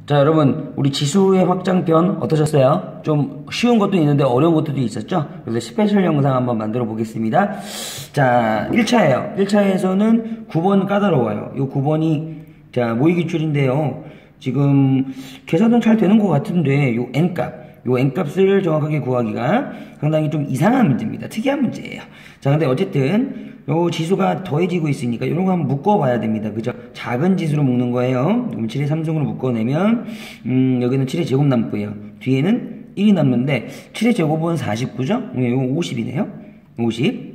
자, 여러분, 우리 지수의 확장편 어떠셨어요? 좀 쉬운 것도 있는데 어려운 것도 있었죠? 그래서 스페셜 영상 한번 만들어 보겠습니다. 자, 1차예요. 1차에서는 9번 까다로워요. 이 9번이, 자, 모의기출인데요. 지금 계산은 잘 되는 것 같은데, 요 n값을 정확하게 구하기가 상당히 좀 이상한 문제입니다. 특이한 문제예요. 자, 근데 어쨌든, 요 지수가 더해지고 있으니까 이런 거 한번 묶어봐야 됩니다. 그죠? 작은 지수로 묶는 거예요. 그럼 7의 3승으로 묶어내면 여기는 7의 제곱 남고요. 뒤에는 1이 남는데 7의 제곱은 49죠? 이거 50이네요. 50.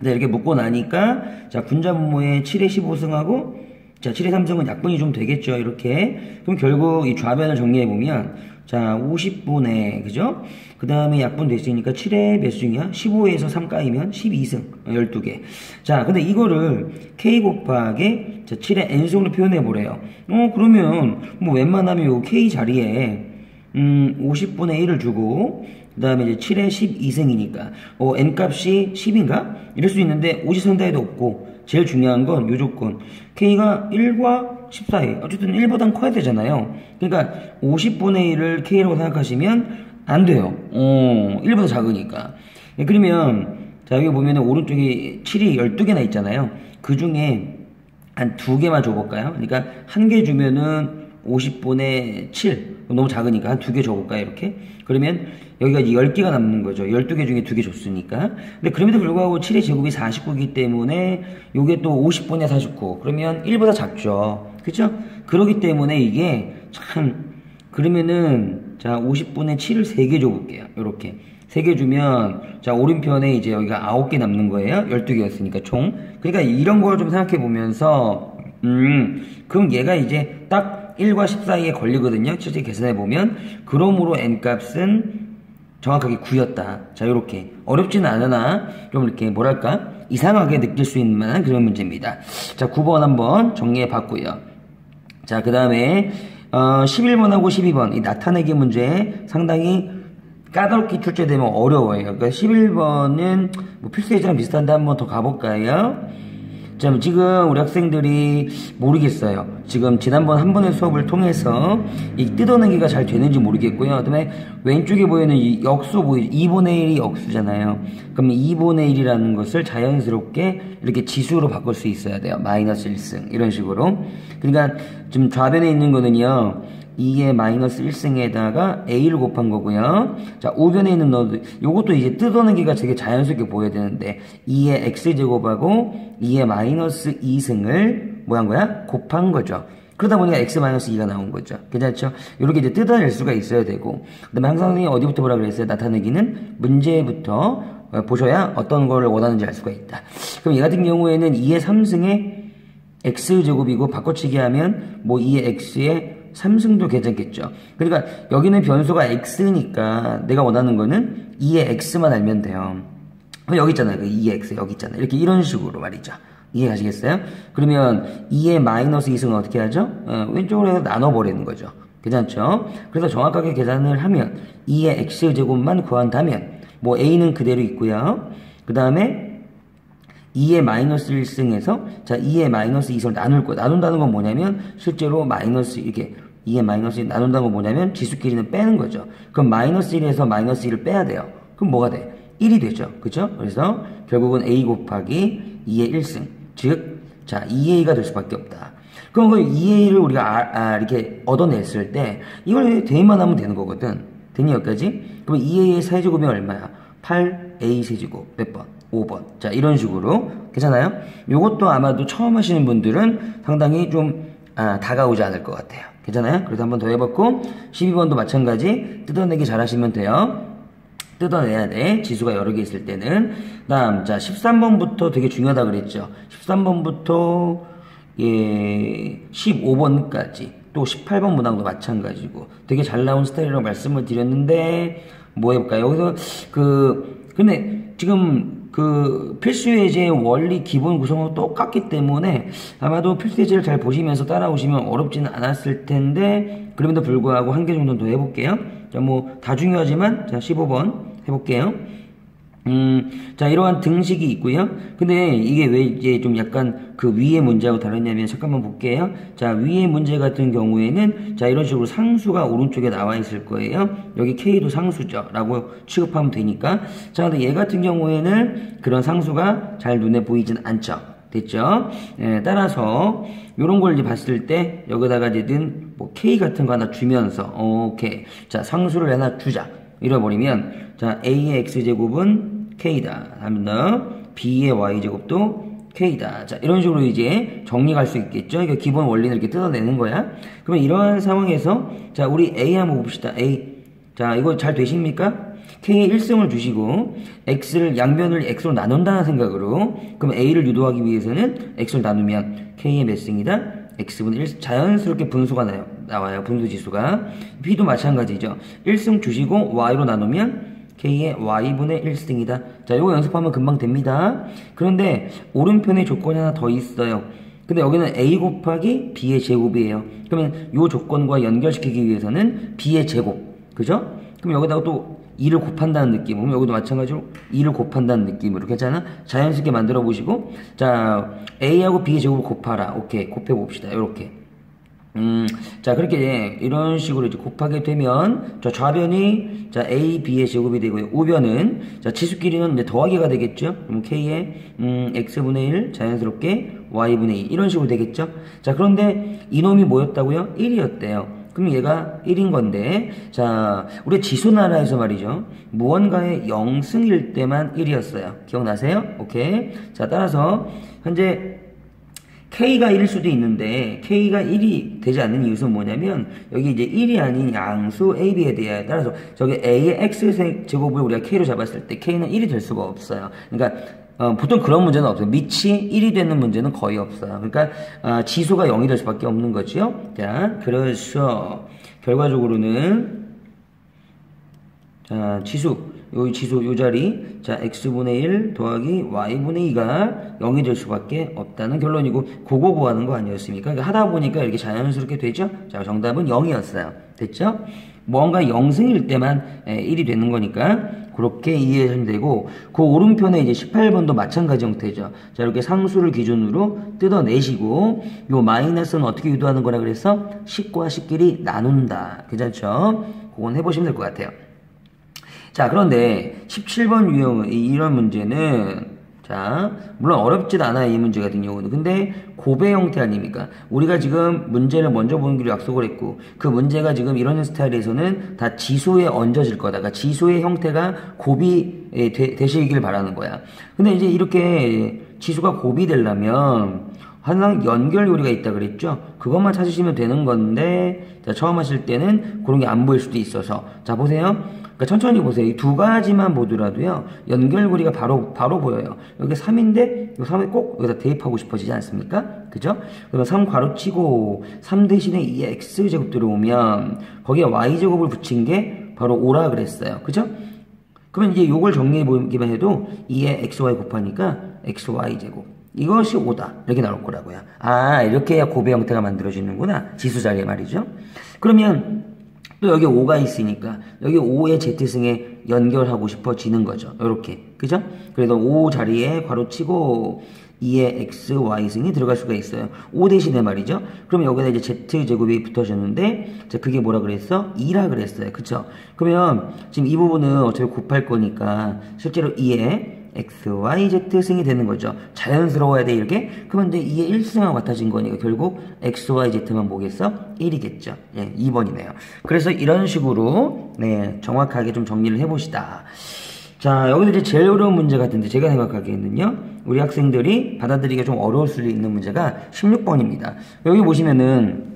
네, 이렇게 묶고 나니까 자, 분자분모에 7의 15승하고 자, 7의 3승은 약분이 좀 되겠죠. 이렇게. 그럼 결국 이 좌변을 정리해보면 자, 50분의, 그죠? 그 다음에 약분 됐으니까 7의 몇 승이야? 15에서 3 까이면 12승, 12개. 자, 근데 이거를 K 곱하기, 자, 7의 N승으로 표현해보래요. 그러면, 뭐 웬만하면 요 K 자리에, 50분의 1을 주고, 그 다음에 이제 7의 12승이니까, N 값이 10인가? 이럴 수 있는데, 오지선다에도 없고, 제일 중요한 건 요 조건. K가 1과 10 사이. 어쨌든 1보단 커야 되잖아요. 그러니까 50분의 1을 K라고 생각하시면 안 돼요. 1보다 작으니까. 그러면 자, 여기 보면은 오른쪽에 7이 12개나 있잖아요. 그 중에 한 2개만 줘볼까요? 그러니까 1개 주면은 50분의 7. 너무 작으니까 한 2개 줘볼까요? 이렇게. 그러면 여기가 10개가 남는 거죠. 12개 중에 2개 줬으니까. 근데 그럼에도 불구하고 7의 제곱이 49이기 때문에 요게 또 50분의 49. 그러면 1보다 작죠. 그쵸? 그러기 때문에 이게 참, 그러면은 자, 50분의 7을 3개 줘볼게요. 요렇게. 3개 주면 자, 오른편에 이제 여기가 9개 남는 거예요. 12개였으니까 총. 그러니까 이런 걸 좀 생각해 보면서 그럼 얘가 이제 딱 1과 10 사이에 걸리거든요. 실제 계산해 보면. 그러므로 n값은 정확하게 9였다. 자, 요렇게. 어렵지는 않으나 좀 이렇게 뭐랄까 이상하게 느낄 수 있는 만한 그런 문제입니다. 자, 9번 한번 정리해 봤고요. 자, 그 다음에 11번하고 12번 이 나타내기 문제 상당히 까다롭게 출제되면 어려워요. 그러니까 11번은 뭐 필수 예제랑 비슷한데 한번 더 가볼까요? 자, 지금 우리 학생들이 모르겠어요. 지금 지난번 한 번의 수업을 통해서 이 뜯어내기가 잘 되는지 모르겠고요. 그 다음에 왼쪽에 보이는 이 역수 보이죠? 2분의 1이 역수잖아요. 그럼 2분의 1이라는 것을 자연스럽게 이렇게 지수로 바꿀 수 있어야 돼요. 마이너스 1승 이런 식으로. 그러니까 지금 좌변에 있는 거는요. 2의 마이너스 1승에다가 a를 곱한 거고요. 자, 우변에 있는 너도 요것도 이제 뜯어내기가 되게 자연스럽게 보여야 되는데 2의 x제곱하고 2의 마이너스 2승을 뭐 한 거야? 곱한 거죠. 그러다 보니까 x 마이너스 2가 나온 거죠. 괜찮죠? 이렇게 이제 뜯어낼 수가 있어야 되고 그 다음에 항상 선생님이 어디부터 보라 그랬어요? 나타내기는 문제부터 보셔야 어떤 거를 원하는지 알 수가 있다. 그럼 얘 같은 경우에는 2의 3승에 x제곱이고 바꿔치기 하면 뭐 2의 x에 3승도 괜찮겠죠. 그러니까 여기는 변수가 x니까 내가 원하는 거는 2의 x만 알면 돼요. 그럼 여기 있잖아요. 그 2의 x 여기 있잖아요. 이렇게 이런 식으로 말이죠. 이해가시겠어요? 그러면 2의 마이너스 2승은 어떻게 하죠? 왼쪽으로 해서 나눠버리는 거죠. 괜찮죠? 그래서 정확하게 계산을 하면 2의 x제곱만 구한다면 뭐 a는 그대로 있고요. 그 다음에 2의 마이너스 1승에서 자 2의 마이너스 2승을 나눌 거야. 나눈다는 건 뭐냐면 실제로 마이너스 이렇게 2의 마이너스 1 나눈다는 건 뭐냐면 지수끼리는 빼는 거죠. 그럼 마이너스 1에서 마이너스 1을 빼야 돼요. 그럼 뭐가 돼? 1이 되죠. 그죠? 그래서 결국은 a 곱하기 2의 1승 즉 자 2a가 될 수밖에 없다. 그럼 그 2a를 우리가 이렇게 얻어냈을 때 이걸 대입만 하면 되는 거거든. 됐니 여기까지? 그럼 2a의 세제곱이 얼마야? 8a 세제곱 몇 번? 5번. 자, 이런 식으로. 괜찮아요? 요것도 아마도 처음 하시는 분들은 상당히 좀, 다가오지 않을 것 같아요. 괜찮아요? 그래서 한번 더 해봤고, 12번도 마찬가지, 뜯어내기 잘 하시면 돼요. 뜯어내야 돼. 지수가 여러 개 있을 때는. 다음, 자, 13번부터 되게 중요하다 그랬죠. 13번부터, 15번까지. 또 18번 문항도 마찬가지고. 되게 잘 나온 스타일이라고 말씀을 드렸는데, 뭐 해볼까요? 여기서, 근데 지금, 필수 예제의 원리 기본 구성은 똑같기 때문에 아마도 필수 예제를 잘 보시면서 따라오시면 어렵지는 않았을 텐데 그럼에도 불구하고 한 개 정도 더 해볼게요. 자, 뭐 다 중요하지만 자 15번 해볼게요. 자, 이러한 등식이 있고요. 근데 이게 왜 이제 좀 약간 그 위의 문제하고 다르냐면, 잠깐만 볼게요. 자, 위의 문제 같은 경우에는, 자, 이런 식으로 상수가 오른쪽에 나와 있을 거예요. 여기 K도 상수죠. 라고 취급하면 되니까. 자, 근데 얘 같은 경우에는 그런 상수가 잘 눈에 보이진 않죠. 됐죠? 예, 따라서 요런 걸 이제 봤을 때 여기다가 이제든 뭐 K 같은 거 하나 주면서 오케이. 자, 상수를 하나 주자. 이래버리면 자, A의 X제곱은 K다. 하면 더 B의 Y제곱도 K다. 자, 이런 식으로 이제 정리할 수 있겠죠? 이거 기본 원리는 이렇게 뜯어내는 거야. 그러면 이러한 상황에서 자, 우리 A 한번 봅시다. A. 자, 이거 잘 되십니까? K에 1승을 주시고 X를 양변을 X로 나눈다는 생각으로, 그럼 A를 유도하기 위해서는 X를 나누면 K의 몇 승이다? X분의 1, 자연스럽게 분수가 나와요. 분수지수가. B도 마찬가지죠. 1승 주시고 Y로 나누면 K의 Y분의 1승이다. 자, 이거 연습하면 금방 됩니다. 그런데 오른편에 조건이 하나 더 있어요. 근데 여기는 A 곱하기 B의 제곱이에요. 그러면 이 조건과 연결시키기 위해서는 B의 제곱. 그죠? 그럼 여기다가 또 2를 곱한다는 느낌으로, 여기도 마찬가지로 2를 곱한다는 느낌으로, 괜찮아? 자연스럽게 만들어 보시고, 자, A하고 B의 제곱을 곱하라. 오케이, 곱해봅시다. 요렇게. 자, 그렇게 이런 식으로 이제 곱하게 되면, 자, 좌변이, 자, A, B의 제곱이 되고요. 우변은, 자, 지수끼리는 이제 더하기가 되겠죠? 그럼 K의, X분의 1, 자연스럽게 Y분의 2. 이런 식으로 되겠죠? 자, 그런데 이놈이 뭐였다고요? 1이었대요. 그럼 얘가 1인 건데, 자, 우리 지수나라에서 말이죠. 무언가의 0승일 때만 1이었어요. 기억나세요? 오케이. 자, 따라서, 현재, K가 1일 수도 있는데, K가 1이 되지 않는 이유는 뭐냐면, 여기 이제 1이 아닌 양수 A, B에 대해 따라서, 저기 A의 X 제곱을 우리가 K로 잡았을 때, K는 1이 될 수가 없어요. 그러니까, 보통 그런 문제는 없어요. 밑이 1이 되는 문제는 거의 없어요. 그러니까 지수가 0이 될 수밖에 없는 거죠. 자, 그래서 결과적으로는 자, 요 자리, 자, X분의 1 더하기 Y분의 2가 0이 될 수밖에 없다는 결론이고, 그거 구하는 거 아니었습니까? 그러니까 하다 보니까 이렇게 자연스럽게 되죠? 자, 정답은 0이었어요. 됐죠? 뭔가 0승일 때만 1이 되는 거니까, 그렇게 이해하시면 되고, 그 오른편에 이제 18번도 마찬가지 형태죠. 자, 이렇게 상수를 기준으로 뜯어내시고, 요 마이너스는 어떻게 유도하는 거라 그래서 10과 10끼리 나눈다. 괜찮죠? 그건 해보시면 될 것 같아요. 자, 그런데 17번 유형은 이런 문제는, 자, 물론 어렵지도 않아요, 이 문제 같은 경우는. 근데 곱의 형태 아닙니까? 우리가 지금 문제를 먼저 보는 길로 약속을 했고, 그 문제가 지금 이런 스타일에서는 다 지수에 얹어질 거다. 그러니까 지수의 형태가 곱이 되시길 바라는 거야. 근데 이제 이렇게 지수가 곱이 되려면 항상 연결 요리가 있다 그랬죠? 그것만 찾으시면 되는 건데, 자, 처음 하실 때는 그런 게 안 보일 수도 있어서. 자, 보세요. 그러니까 천천히 보세요. 이 두 가지만 보더라도요, 연결고리가 바로 보여요. 여기 3인데, 이 3에 꼭 여기다 대입하고 싶어지지 않습니까? 그죠? 그럼 3 괄호치고, 3 대신에 2의 X제곱 들어오면, 거기에 Y제곱을 붙인 게 바로 5라 그랬어요. 그죠? 그러면 이제 요걸 정리해 보기만 해도, 2의 XY 곱하니까, XY제곱. 이것이 5다. 이렇게 나올 거라고요. 아, 이렇게 해야 곱의 형태가 만들어지는구나. 지수 자리에 말이죠. 그러면, 또 여기 5가 있으니까 여기 5의 Z승에 연결하고 싶어지는 거죠. 이렇게. 그죠? 그래서 5 자리에 괄호치고 2의 X, Y승이 들어갈 수가 있어요. 5 대신에 말이죠. 그럼 여기다 이제 Z제곱이 붙어졌는데, 자, 그게 뭐라 그랬어? 2라 그랬어요. 그쵸? 그러면 지금 이 부분은 어차피 곱할 거니까 실제로 2의 X, Y, Z승이 되는 거죠. 자연스러워야 돼, 이렇게? 그러면 이제 2의 1승하고 같아진 거니까 결국 X, Y, Z만 뭐겠어? 1이겠죠. 예, 2번이네요. 그래서 이런 식으로, 네, 정확하게 좀 정리를 해봅시다. 자, 여기서 이제 제일 어려운 문제 같은데, 제가 생각하기에는요, 우리 학생들이 받아들이기가 좀 어려울 수 있는 문제가 16번입니다. 여기 보시면은,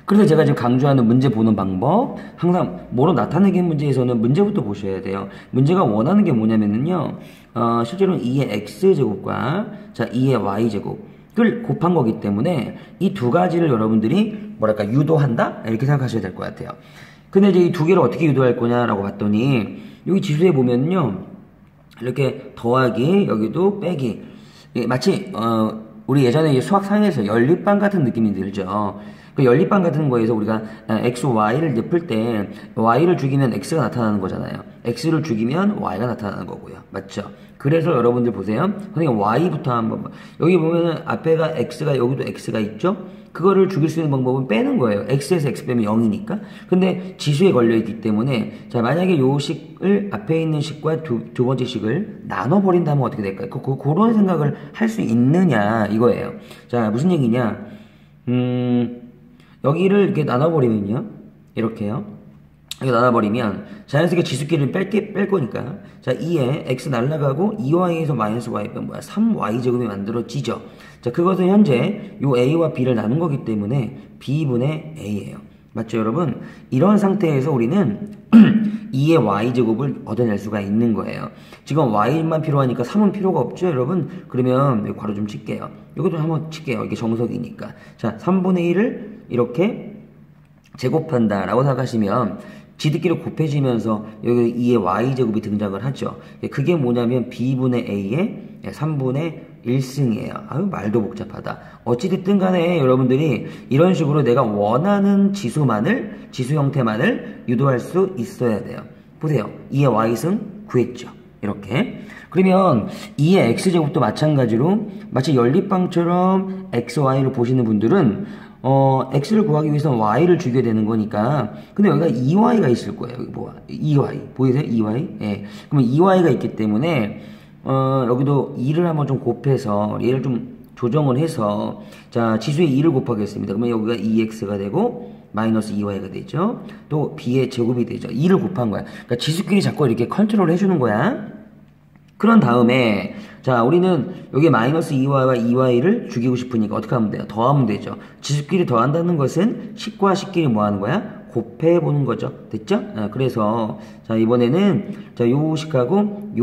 그래서 제가 지금 강조하는 문제 보는 방법, 항상 뭐로 나타내기 문제에서는 문제부터 보셔야 돼요. 문제가 원하는 게 뭐냐면은요, 실제로는 2의 X제곱과, 자, 2의 Y제곱을 곱한 거기 때문에 이 두 가지를 여러분들이 뭐랄까, 유도한다? 이렇게 생각하셔야 될 것 같아요. 근데 이제 이 두 개를 어떻게 유도할 거냐라고 봤더니, 여기 지수에 보면요, 이렇게 더하기, 여기도 빼기. 마치, 우리 예전에 이 수학 상에서 연립방 같은 느낌이 들죠. 그 연립방 같은 거에서 우리가 x, y를 이제 풀 때 y를 죽이면 x가 나타나는 거잖아요. x를 죽이면 y가 나타나는 거고요. 맞죠? 그래서 여러분들 보세요. 선생님 y부터 한번 여기 보면은 앞에가 x가 여기도 x가 있죠? 그거를 죽일 수 있는 방법은 빼는 거예요. x에서 x 빼면 0이니까. 근데 지수에 걸려있기 때문에 자 만약에 요 식을 앞에 있는 식과 두 번째 식을 나눠버린다면 어떻게 될까요? 그런 생각을 할 수 있느냐 이거예요. 자 무슨 얘기냐 여기를 이렇게 나눠버리면요. 이렇게요. 이렇게 나눠버리면 자연스럽게 지수끼리를 뺄 거니까 자 2에 x 날라가고 2y에서 마이너스 y 빼면 뭐야 3y제곱이 만들어지죠. 자 그것은 현재 요 a와 b를 나눈 거기 때문에 b분의 a예요. 맞죠 여러분? 이런 상태에서 우리는 2의 y제곱을 얻어낼 수가 있는 거예요. 지금 y만 필요하니까 3은 필요가 없죠 여러분? 그러면 여기 괄호 좀 칠게요. 이것도 한번 칠게요. 이게 정석이니까. 자 3분의 1을 이렇게 제곱한다 라고 생각하시면 지들끼리 곱해지면서 여기 2의 y제곱이 등장을 하죠. 그게 뭐냐면 b분의 a의 3분의 1승이에요. 아유 말도 복잡하다. 어찌됐든 간에 여러분들이 이런 식으로 내가 원하는 지수 형태만을 유도할 수 있어야 돼요. 보세요. 2의 y승 구했죠. 이렇게. 그러면 2의 x제곱도 마찬가지로 마치 연립방처럼 xy를 보시는 분들은 x를 구하기 위해서는 y를 죽여야 되는 거니까 근데 여기가 2y가 있을 거예요. 여기 뭐야? 2y 보이세요? 2y? 예. 그러면 2y가 있기 때문에 여기도 2를 한번 좀 곱해서 얘를 좀 조정을 해서 자 지수에 2를 곱하겠습니다. 그러면 여기가 2x가 되고 마이너스 2y가 되죠. 또 b의 제곱이 되죠. 2를 곱한 거야. 그러니까 지수끼리 자꾸 이렇게 컨트롤 해주는 거야. 그런 다음에 자 우리는 여기 마이너스 2y와 2y를 죽이고 싶으니까 어떻게 하면 돼요? 더하면 되죠. 지수끼리 더한다는 것은 식과 식끼리 뭐 하는 거야? 곱해보는 거죠. 됐죠? 그래서 자 이번에는 자 요 식하고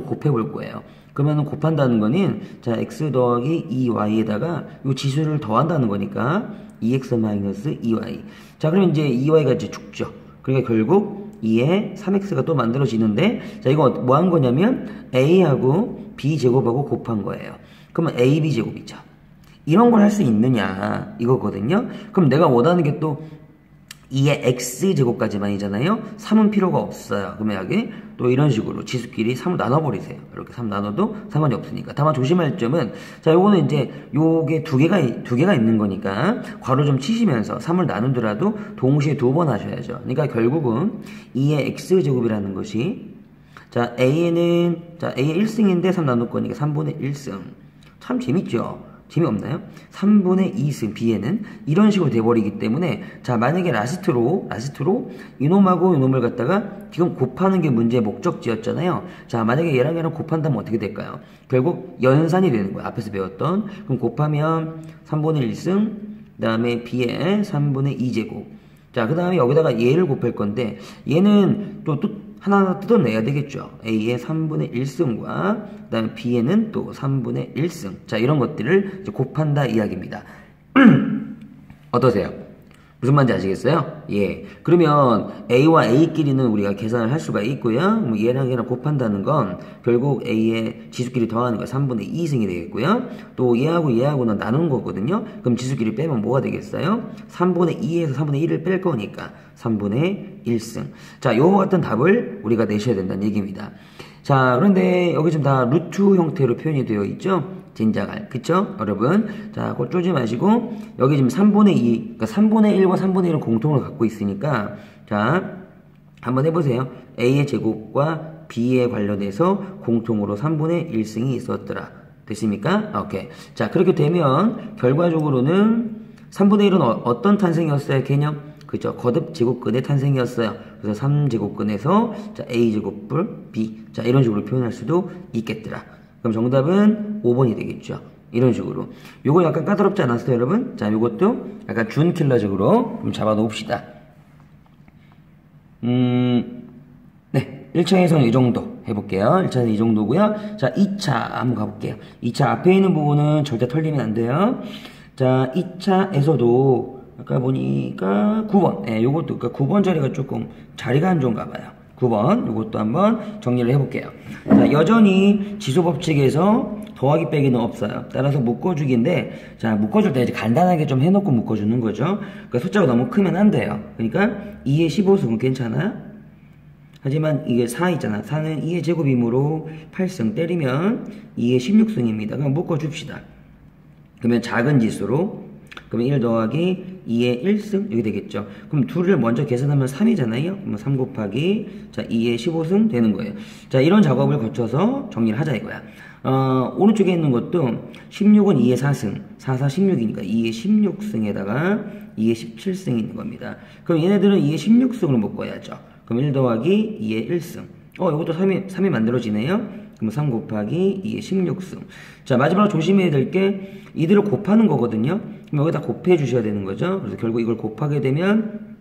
곱해볼 거예요. 그러면 곱한다는 거는 자 x 더하기 2y에다가 요 지수를 더한다는 거니까 2x 마이너스 2y. 자 그러면 이제 2y가 이제 죽죠. 그러니까 결국 2에 3x가 또 만들어지는데 자 이거 뭐 한 거냐면 a하고 b제곱하고 곱한 거예요. 그러면 ab제곱이죠. 이런 걸 할 수 있느냐 이거거든요. 그럼 내가 원하는 게 또 2의 x제곱까지만이잖아요. 3은 필요가 없어요. 그러면 여기 또 이런 식으로 지수끼리 3을 나눠버리세요. 이렇게 3 나눠도 상관이 없으니까. 다만 조심할 점은 자 요거는 이제 요게 두 개가 있는 거니까 괄호 좀 치시면서 3을 나누더라도 동시에 2번 하셔야죠. 그러니까 결국은 2의 x제곱이라는 것이 자 a의 1승인데 3 나눌 거니까 3분의 1승. 참 재밌죠? 재미없나요? 3분의 2승 b에는 이런 식으로 돼버리기 때문에 자 만약에 라스트로 이놈하고 이놈을 갖다가 지금 곱하는 게 문제의 목적지였잖아요. 자 만약에 얘랑 곱한다면 어떻게 될까요? 결국 연산이 되는 거야. 앞에서 배웠던. 그럼 곱하면 3분의 1승 그 다음에 b의 3분의 2제곱 자 그 다음에 여기다가 얘를 곱할 건데 얘는 또 하나 뜯어내야 되겠죠. A의 3분의 1승과 그 다음에 B에는 또 3분의 1승. 자, 이런 것들을 이제 곱한다 이야기입니다. 어떠세요? 무슨 말인지 아시겠어요? 예. 그러면 A와 A끼리는 우리가 계산을 할 수가 있고요. 얘랑 곱한다는 건 결국 A의 지수끼리 더하는 거 3분의 2승이 되겠고요. 또 얘하고는 나누는 거거든요. 그럼 지수끼리 빼면 뭐가 되겠어요? 3분의 2에서 3분의 1을 뺄 거니까 3분의 1승. 자, 요거 같은 답을 우리가 내셔야 된다는 얘기입니다. 자, 그런데 여기 지금 다 루트 형태로 표현이 되어 있죠? 진작알. 그쵸? 여러분. 자, 그거 쪼지 마시고, 여기 지금 3분의 2, 그러니까 3분의 1과 3분의 1을 공통으로 갖고 있으니까, 자, 한번 해보세요. A의 제곱과 B에 관련해서 공통으로 3분의 1승이 있었더라. 됐습니까? 오케이. 자, 그렇게 되면, 결과적으로는 3분의 1은 어떤 탄생이었어요? 개념? 그죠? 거듭 제곱근의 탄생이었어요. 그래서 3제곱근에서, 자, A제곱불 B. 자, 이런 식으로 표현할 수도 있겠더라. 그럼 정답은 5번이 되겠죠. 이런 식으로. 요거 약간 까다롭지 않았어요, 여러분? 자, 요것도 약간 준킬러적으로 좀 잡아 놓읍시다. 네. 1차에서는 이 정도 해볼게요. 1차는 이 정도고요. 자, 2차 한번 가볼게요. 2차 앞에 있는 부분은 절대 털리면 안 돼요. 자, 2차에서도 아까 보니까 9번. 예, 요것도, 그러니까 9번 자리가 조금 자리가 안 좋은가 봐요. 9번 이것도 한번 정리를 해볼게요. 자, 여전히 지수법칙에서 더하기 빼기는 없어요. 따라서 묶어주기인데, 자, 묶어줄 때 이제 간단하게 좀 해놓고 묶어주는 거죠. 그러니까 숫자가 너무 크면 안 돼요. 그러니까 2의 15승은 괜찮아요. 하지만 이게 4 있잖아. 4는 2의 제곱이므로 8승 때리면 2의 16승입니다. 그럼 묶어줍시다. 그러면 작은 지수로, 그러면 1 더하기 2의 1승 여기 되겠죠. 그럼 둘을 먼저 계산하면 3이잖아요. 그러면 3 곱하기 자 2의 15승 되는 거예요. 자, 이런 작업을 거쳐서 정리를 하자 이거야. 오른쪽에 있는 것도 16은 2의 4승, 4, 4, 16이니까 2의 16승에다가 2의 17승이 있는 겁니다. 그럼 얘네들은 2의 16승으로 묶어야죠. 그럼 1 더하기 2의 1승. 이것도 3이 만들어지네요. 그럼 3 곱하기 2의 16승. 자, 마지막으로 조심해야 될 게 이들을 곱하는 거거든요. 그럼 여기다 곱해 주셔야 되는 거죠. 그래서 결국 이걸 곱하게 되면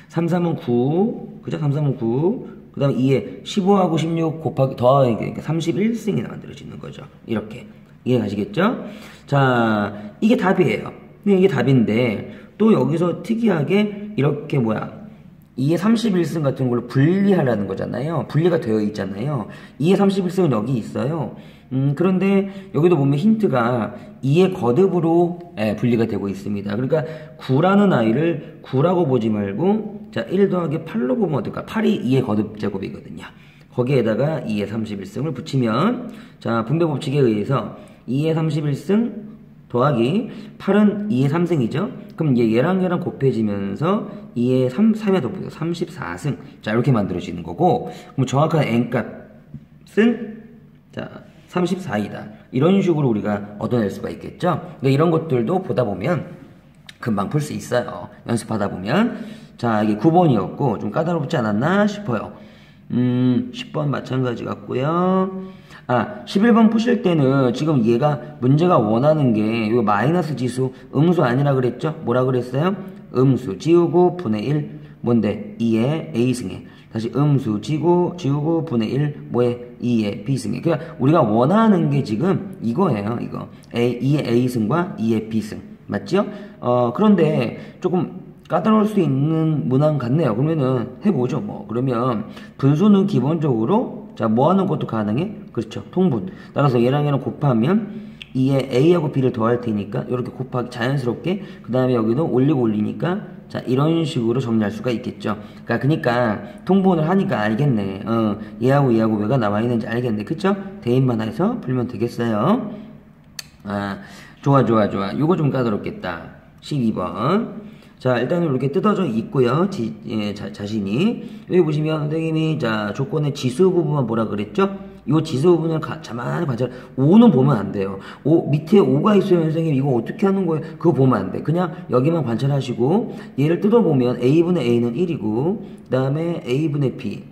3, 3은 9, 그죠? 3, 3은 9. 그 다음에 2에 15하고 16 곱하기 더하기 그러니까 31승이 만들어지는 거죠. 이렇게. 이해가시겠죠? 자, 이게 답이에요. 이게 답인데 또 여기서 특이하게 이렇게 2의 31승 같은 걸로 분리하라는 거잖아요. 분리가 되어 있잖아요. 2의 31승은 여기 있어요. 그런데 여기도 보면 힌트가 2의 거듭으로 분리가 되고 있습니다. 그러니까 9라는 아이를 9라고 보지 말고 자 1 더하기 8로 보면 어떨까? 8이 2의 거듭 제곱이거든요. 거기에다가 2의 31승을 붙이면 자 분배 법칙에 의해서 2의 31승 더하기 8은 2의 3승이죠. 그럼 얘랑 곱해지면서 2의 3에 더해서 34승. 자, 이렇게 만들어지는 거고, 그럼 정확한 n값은 자 34이다. 이런 식으로 우리가 얻어낼 수가 있겠죠. 그러니까 이런 것들도 보다 보면 금방 풀 수 있어요. 연습하다 보면. 자, 이게 9번이었고 좀 까다롭지 않았나 싶어요. 10번 마찬가지 같고요. 11번 푸실 때는 지금 얘가 문제가 원하는 게 이거 마이너스 지수 음수 아니라 그랬죠? 뭐라 그랬어요? 음수 지우고 분의 1 뭔데? 2의 a승에 다시 음수 지우고 분의 1 뭐에? 2의 b승에. 그러니까 우리가 원하는 게 지금 이거예요. 이거 2의 a승과 2의 b승 맞죠? 그런데 조금 까다로울 수 있는 문항 같네요. 그러면은 해보죠. 그러면 분수는 기본적으로 자, 뭐 하는 것도 가능해? 그렇죠. 통분. 따라서 얘랑 얘랑 곱하면 2에 a하고 b를 더할 테니까 이렇게 곱하기 자연스럽게 그 다음에 여기도 올리니까 자 이런 식으로 정리할 수가 있겠죠. 그러니까 통분을 하니까 알겠네. 얘하고 왜가 나와 있는지 알겠네. 그쵸? 대입만 해서 풀면 되겠어요. 좋아. 요거 좀 까다롭겠다. 12번. 자, 일단은 이렇게 뜯어져 있고요. 자신이. 여기 보시면 선생님이 자, 조건의 지수 부분만 뭐라 그랬죠? 이 지수 부분을 자만히 관찰. 5는 보면 안 돼요. 밑에 5가 있어요, 선생님. 이거 어떻게 하는 거예요? 그거 보면 안 돼. 그냥 여기만 관찰하시고 얘를 뜯어보면 a분의 a는 1이고 그 다음에 a분의 b.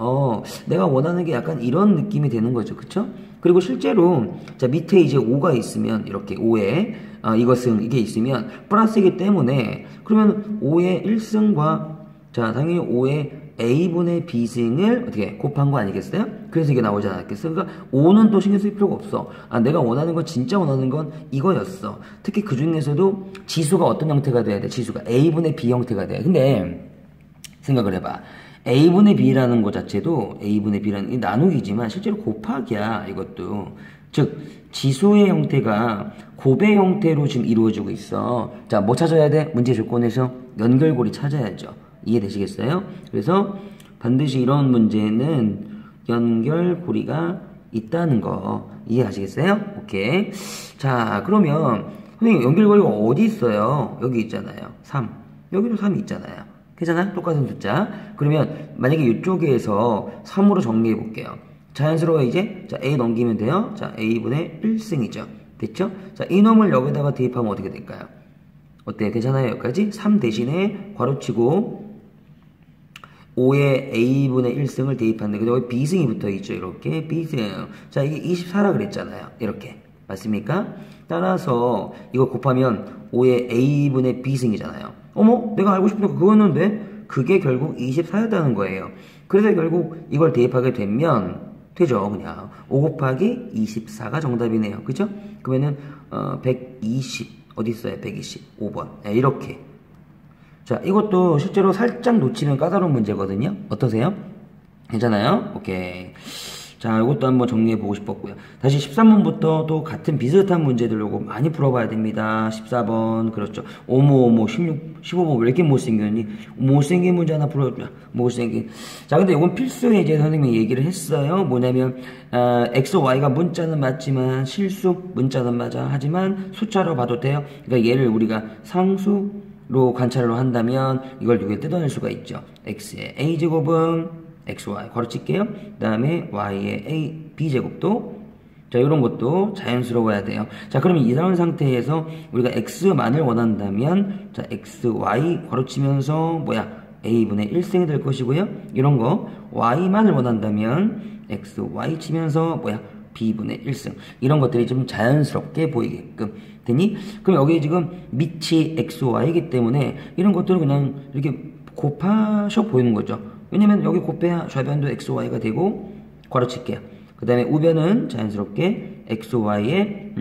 내가 원하는 게 약간 이런 느낌이 되는 거죠. 그쵸? 그리고 실제로 자, 밑에 이제 5가 있으면 이렇게 5에 이것은 이게 있으면 플러스이기 때문에 그러면 5의 1승과 자 당연히 5의 a분의 b승을 어떻게 곱한 거 아니겠어요? 그래서 이게 나오지 않았겠어요? 그러니까 5는 또 신경 쓸 필요가 없어. 내가 원하는 건 진짜 원하는 건 이거였어. 특히 그 중에서도 지수가 어떤 형태가 돼야 돼? 지수가 a분의 b 형태가 돼. 근데 생각을 해봐. a분의 b라는 것 자체도 a분의 b라는 게 나누기지만 실제로 곱하기야 이것도. 즉 지수의 형태가 곱의 형태로 지금 이루어지고 있어. 자, 뭐 찾아야 돼? 문제 조건에서 연결고리 찾아야죠. 이해되시겠어요? 그래서 반드시 이런 문제는 연결고리가 있다는 거 이해하시겠어요? 오케이. 자, 그러면 선생님 연결고리가 어디 있어요? 여기 있잖아요. 3. 여기도 3이 있잖아요. 괜찮아요? 똑같은 숫자. 그러면 만약에 이쪽에서 3으로 정리해 볼게요. 자연스러워 이제 자 a 넘기면 돼요. 자 a분의 1승이죠. 됐죠? 자 이놈을 여기다가 대입하면 어떻게 될까요? 어때요? 괜찮아요? 여기까지? 3 대신에 괄호치고 5의 a분의 1승을 대입하는데 여기 b승이 붙어있죠. 이렇게 b승. 자 이게 24라 그랬잖아요. 이렇게 맞습니까? 따라서 이거 곱하면 5의 a분의 b승이잖아요. 어머 내가 알고 싶은 거 그거였는데 그게 결국 24였다는 거예요. 그래서 결국 이걸 대입하게 되면 되죠. 그냥 5 곱하기 24가 정답이네요. 그죠? 그러면은 120 어디 있어요? 125번 이렇게. 자 이것도 실제로 살짝 놓치면 까다로운 문제거든요. 어떠세요? 괜찮아요? 오케이. 자, 이것도 한번 정리해 보고 싶었고요. 다시 13번부터 또 같은 비슷한 문제들 요거 많이 풀어봐야 됩니다. 14번, 그렇죠. 오모, 16, 15번 왜 이렇게 못생겼니? 못생긴 문제 하나 풀어줘. 못생긴. 자, 근데 이건 필수 예제 선생님이 얘기를 했어요. 뭐냐면, X, Y가 문자는 맞지만, 실수, 문자는 맞아. 하지만 숫자로 봐도 돼요. 그러니까 얘를 우리가 상수로 관찰로 한다면, 이걸 두 개 뜯어낼 수가 있죠. X의 A제곱은 XY 괄호칠게요. 그 다음에 Y의 A, B제곱도 자 이런 것도 자연스러워야 돼요. 자 그러면 이런 상태에서 우리가 X만을 원한다면 자 XY 괄호치면서 뭐야 A분의 1승이 될 것이고요. 이런 거 Y만을 원한다면 XY 치면서 뭐야 B분의 1승 이런 것들이 좀 자연스럽게 보이게끔 되니 그럼 여기 지금 밑이 XY이기 때문에 이런 것들은 그냥 이렇게 곱하셔 보이는 거죠. 왜냐면 여기 곱해야 좌변도 XY가 되고 괄호칠게요. 그 다음에 우변은 자연스럽게 XY의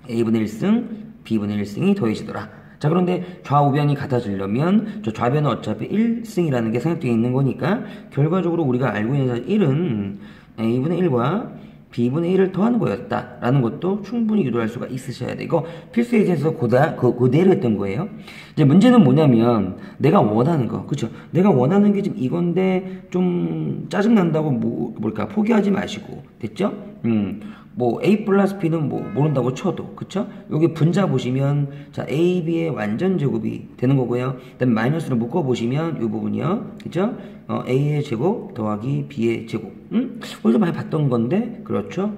A분의 1승, B분의 1승이 더해지더라. 자 그런데 좌우변이 같아지려면 저 좌변은 어차피 1승이라는 게 생각되어 있는 거니까 결과적으로 우리가 알고 있는 1은 A분의 1과 B분의 1을 더하는 거였다 라는 것도 충분히 유도할 수가 있으셔야 돼. 이거 필수 예제에서 그대로 했던 거예요. 이제 문제는 뭐냐면 내가 원하는 거 그쵸 내가 원하는 게 지금 이건데 좀 짜증난다고 뭘까 포기하지 마시고 됐죠? 뭐 A 플러스 B는 뭐 모른다고 쳐도 그쵸? 여기 분자 보시면 자 A, B의 완전 제곱이 되는 거고요. 그다음에 마이너스로 묶어 보시면 이 부분이요. 그쵸? A의 제곱 더하기 B의 제곱 어디서 많이 봤던 건데 그렇죠?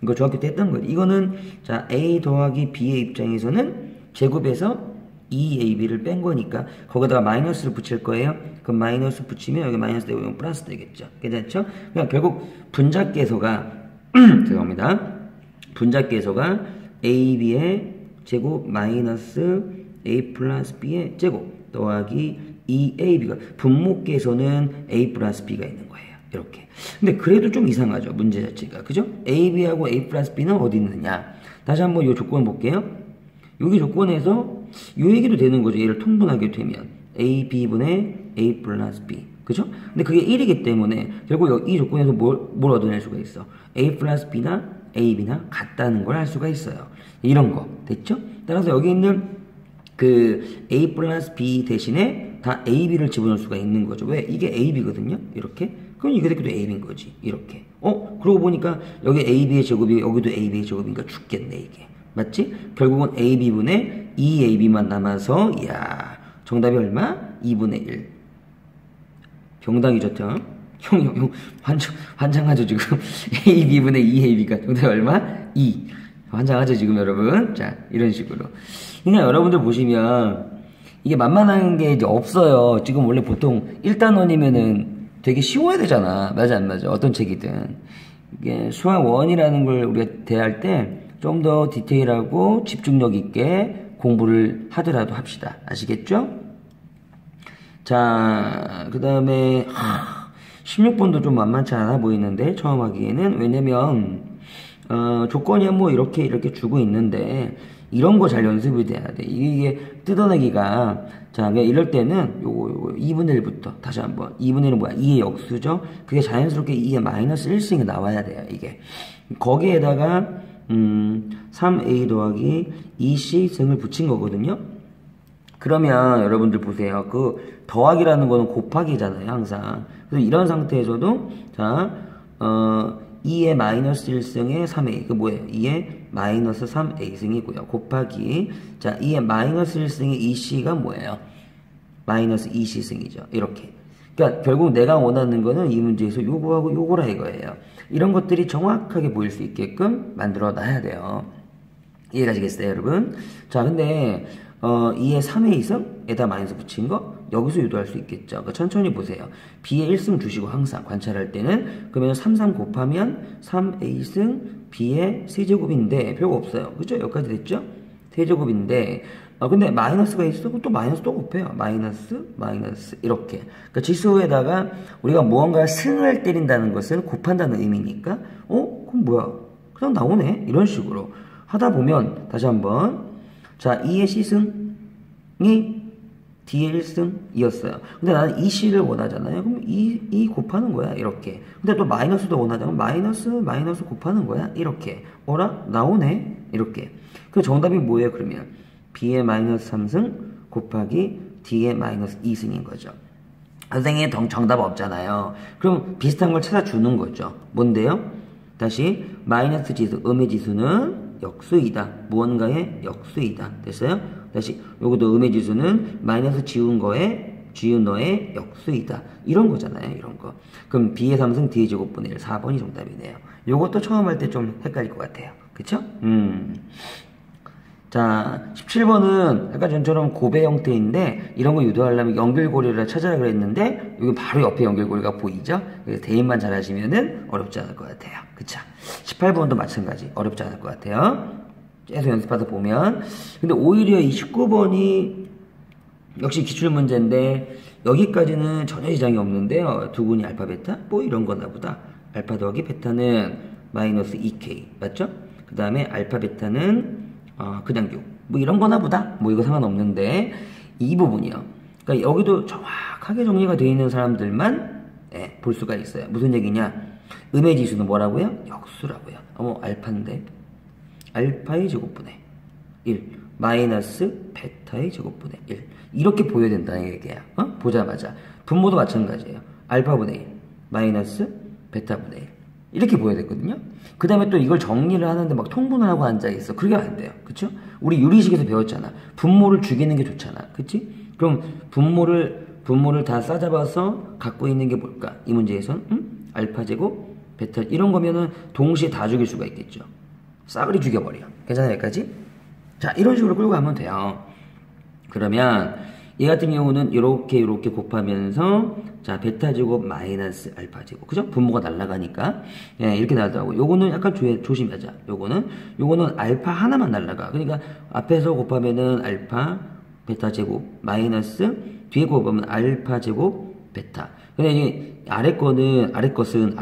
이거 중학교 때 했던 거예요. 이거는 자 A 더하기 B의 입장에서는 제곱에서 2AB를 뺀 거니까 거기다가 마이너스를 붙일 거예요. 그럼 마이너스 붙이면 여기 마이너스 되고 플러스 되겠죠. 괜찮죠? 그러니까 결국 분자계에서가 죄송합니다. 분자계에서가 AB의 제곱 마이너스 A 플러스 B의 제곱 더하기 2AB가 분모계에서는 A 플러스 B가 있는 거예요. 이렇게. 근데 그래도 좀 이상하죠. 문제 자체가. 그죠? AB하고 A 플러스 B는 어디 있느냐? 다시 한번 이 조건 볼게요. 여기 조건에서 이 얘기도 되는 거죠. 얘를 통분하게 되면 A, B분의 A 플러스 B. 그죠? 근데 그게 1이기 때문에 결국 이 조건에서 뭘 얻어낼 수가 있어? A 플러스 B나 A, B나 같다는 걸 할 수가 있어요. 이런 거. 됐죠? 따라서 여기 있는 그 A 플러스 B 대신에 다 A, B를 집어넣을 수가 있는 거죠. 왜? 이게 A, B거든요. 이렇게. 그럼 이게 새끼도 A, B인 거지. 이렇게. 그러고 보니까 여기 A, B의 제곱이 여기도 A, B의 제곱이니까 죽겠네 이게. 맞지? 결국은 A, B분의 2AB만 남아서 야 정답이 얼마? 2분의 1. 병당이 좋죠? 형 환장하죠 지금. A, B분의 2AB가 정답이 얼마? 2. 환장하죠 지금 여러분. 자 이런 식으로. 그냥 여러분들 보시면 이게 만만한 게 이제 없어요. 지금 원래 보통 1단원이면은 되게 쉬워야 되잖아. 맞아 안 맞아? 어떤 책이든. 이게 수학 원이라는 걸 우리가 대할 때 좀 더 디테일하고 집중력 있게 공부를 하더라도 합시다. 아시겠죠? 자, 그 다음에 16번도 좀 만만치 않아 보이는데 처음 하기에는 왜냐면 조건이 뭐 이렇게 주고 있는데 이런 거 잘 연습이 돼야 돼. 이게 뜯어내기가 자 이럴 때는 요거 2분의 1부터 다시 한번 2분의 1은 뭐야? 2의 역수죠. 그게 자연스럽게 2의 마이너스 1승이 나와야 돼요. 이게 거기에다가 3a 더하기 2c 승을 붙인 거거든요. 그러면 여러분들 보세요. 그 더하기라는 거는 곱하기잖아요. 항상. 그래서 이런 상태에서도 자 2의 마이너스 1승에 3a 그 뭐예요? 2의 마이너스 3a승이고요. 곱하기 자 2의 마이너스 1승의 2c가 뭐예요? 마이너스 2c승이죠. 이렇게. 그러니까 결국 내가 원하는 거는 이 문제에서 요거하고 요거라 이거예요. 이런 것들이 정확하게 보일 수 있게끔 만들어 놔야 돼요. 이해가시겠어요 여러분? 자 근데 2의 3의 2승에다 마이너스 붙인 거 여기서 유도할 수 있겠죠. 그러니까 천천히 보세요. B의 1승 주시고 항상 관찰할 때는 그러면 3 곱하면 3a승 B의 세제곱인데 별거 없어요. 그죠? 여기까지 됐죠? 세제곱인데 근데 마이너스가 있어? 또 마이너스 또 곱해요. 마이너스 이렇게. 그러니까 지수에다가 우리가 무언가 승을 때린다는 것은 곱한다는 의미니까 그럼 뭐야? 그냥 나오네. 이런 식으로 하다 보면 다시 한번 자 2의 C승이 D의 1승이었어요. 근데 나는 이 C를 원하잖아요. 그럼 이 곱하는 거야. 이렇게. 근데 또 마이너스도 원하잖아. 마이너스 곱하는 거야. 이렇게. 어라? 나오네. 이렇게. 그 정답이 뭐예요? 그러면 B의 마이너스 3승 곱하기 D의 마이너스 2승인 거죠. 선생님 정답 없잖아요. 그럼 비슷한 걸 찾아주는 거죠. 뭔데요? 다시 마이너스 지수, 음의 지수는 역수이다. 무언가의 역수이다. 됐어요? 다시 요것도 음의 지수는 마이너스 지운 너의 역수이다. 이런 거잖아요. 이런 거. 그럼 B의 3승 D의 제곱분의 1, 4번이 정답이네요. 요것도 처음 할 때 좀 헷갈릴 것 같아요. 그쵸? 자, 17번은 약간 전처럼 고배 형태인데 이런 거 유도하려면 연결고리를 찾아라 그랬는데 여기 바로 옆에 연결고리가 보이죠? 그래서 대입만 잘 하시면은 어렵지 않을 것 같아요. 그쵸? 18번도 마찬가지 어렵지 않을 것 같아요. 계속 연습하다 보면. 근데 오히려 이 19번이 역시 기출문제인데 여기까지는 전혀 이상이 없는데요. 두분이 알파 베타? 뭐 이런 거나 보다. 알파 더하기 베타는 마이너스 2K 맞죠? 그 다음에 알파 베타는 그냥 6. 뭐 이런 거나 보다. 뭐 이거 상관없는데 이 부분이요. 그러니까 여기도 정확하게 정리가 되어 있는 사람들만 볼 수가 있어요. 무슨 얘기냐? 음의 지수는 뭐라고요? 역수라고요. 알파인데 알파의 제곱분의 1 마이너스 베타의 제곱분의 1 이렇게 보여야 된다는 얘기야. 보자마자 분모도 마찬가지예요. 알파분의 1 마이너스 베타분의 1 이렇게 보여야 되거든요. 그 다음에 또 이걸 정리를 하는데 막 통분을 하고 앉아있어. 그게 안 돼요. 그쵸? 우리 유리식에서 배웠잖아. 분모를 죽이는 게 좋잖아. 그치? 그럼 분모를 다 싸잡아서 갖고 있는 게 뭘까? 이 문제에선 알파 제곱 베타 이런 거면은 동시에 다 죽일 수가 있겠죠. 싸그리 죽여버려. 괜찮아요? 여기까지? 자, 이런 식으로 끌고 가면 돼요. 그러면 얘 같은 경우는 이렇게 곱하면서 자 베타 제곱 마이너스 알파 제곱 그죠? 분모가 날아가니까 이렇게 나오더라고. 요거는 약간 조심하자. 요거는 알파 하나만 날아가. 그러니까 앞에서 곱하면은 알파 베타 제곱 마이너스 뒤에 곱하면 알파 제곱 베타. 근데 이 아래 것은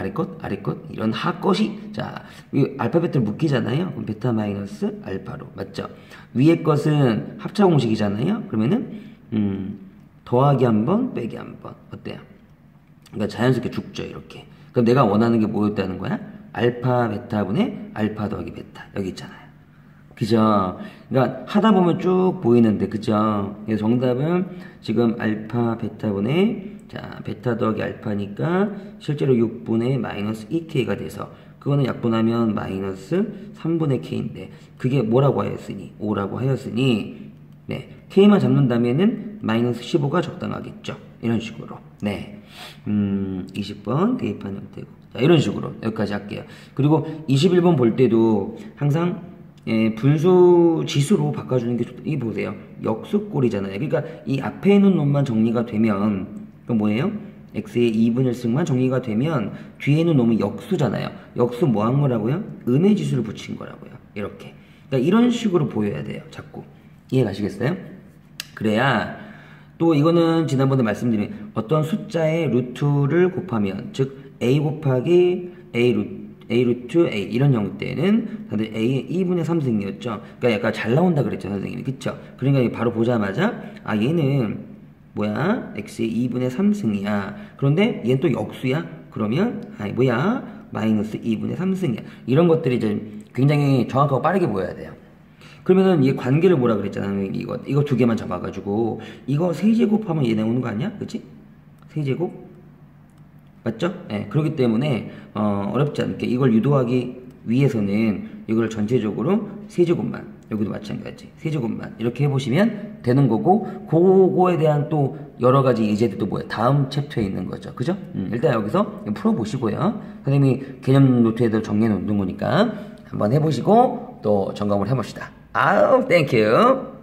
이런 하 것이 자 이 알파벳을 묶이잖아요. 그럼 베타 마이너스 알파로 맞죠? 위에 것은 합차 공식이잖아요. 그러면은 더하기 한 번, 빼기 한 번. 어때요? 그러니까 자연스럽게 죽죠, 이렇게. 그럼 내가 원하는 게 뭐였다는 거야? 알파, 베타분의 알파 더하기 베타. 여기 있잖아요. 그죠? 그러니까 하다 보면 쭉 보이는데, 그죠? 그래서 정답은 지금 알파, 베타분의 자, 베타 더하기 알파니까 실제로 6분의 마이너스 2K가 돼서 그거는 약분하면 마이너스 3분의 K인데 그게 뭐라고 하였으니? 5라고 하였으니 네, K만 잡는다면은 마이너스 15가 적당하겠죠. 이런 식으로. 네. 20번 대입하는 형태고. 자, 이런 식으로 여기까지 할게요. 그리고 21번 볼 때도 항상 분수 지수로 바꿔주는 게 좋다. 이게 보세요. 역수꼴이잖아요. 그러니까 이 앞에 있는 놈만 정리가 되면 그럼 뭐예요? x의 2분의 1승만 정리가 되면 뒤에 있는 놈은 역수잖아요. 역수 뭐 한 거라고요? 음의 지수를 붙인 거라고요. 이렇게. 그러니까 이런 식으로 보여야 돼요. 자꾸. 이해 가시겠어요? 그래야 또 이거는 지난번에 말씀드린 어떤 숫자의 루트를 곱하면 즉 a 곱하기 a 루트 a 이런 형태는 다들 a의 2분의 3승이었죠. 그러니까 약간 잘 나온다 그랬죠 선생님이. 그쵸? 그러니까 바로 보자마자 얘는 뭐야? x의 2분의 3승이야. 그런데 얘는 또 역수야? 그러면 마이너스 2분의 3승이야. 이런 것들이 이제 굉장히 정확하고 빠르게 보여야 돼요. 그러면은 이 관계를 뭐라 그랬잖아요. 이거 두 개만 잡아가지고 이거 세제곱하면 얘 나오는 거 아니야? 그치? 세제곱? 맞죠? 네, 그렇기 때문에 어렵지 않게 이걸 유도하기 위해서는 이걸 전체적으로 세제곱만 여기도 마찬가지 세제곱만 이렇게 해보시면 되는 거고 그거에 대한 또 여러가지 예제들도 뭐야 다음 챕터에 있는 거죠. 그죠? 일단 여기서 풀어보시고요. 선생님이 개념 노트에도 정리해 놓는 거니까 한번 해보시고 또 점검을 해봅시다. 아우 땡큐.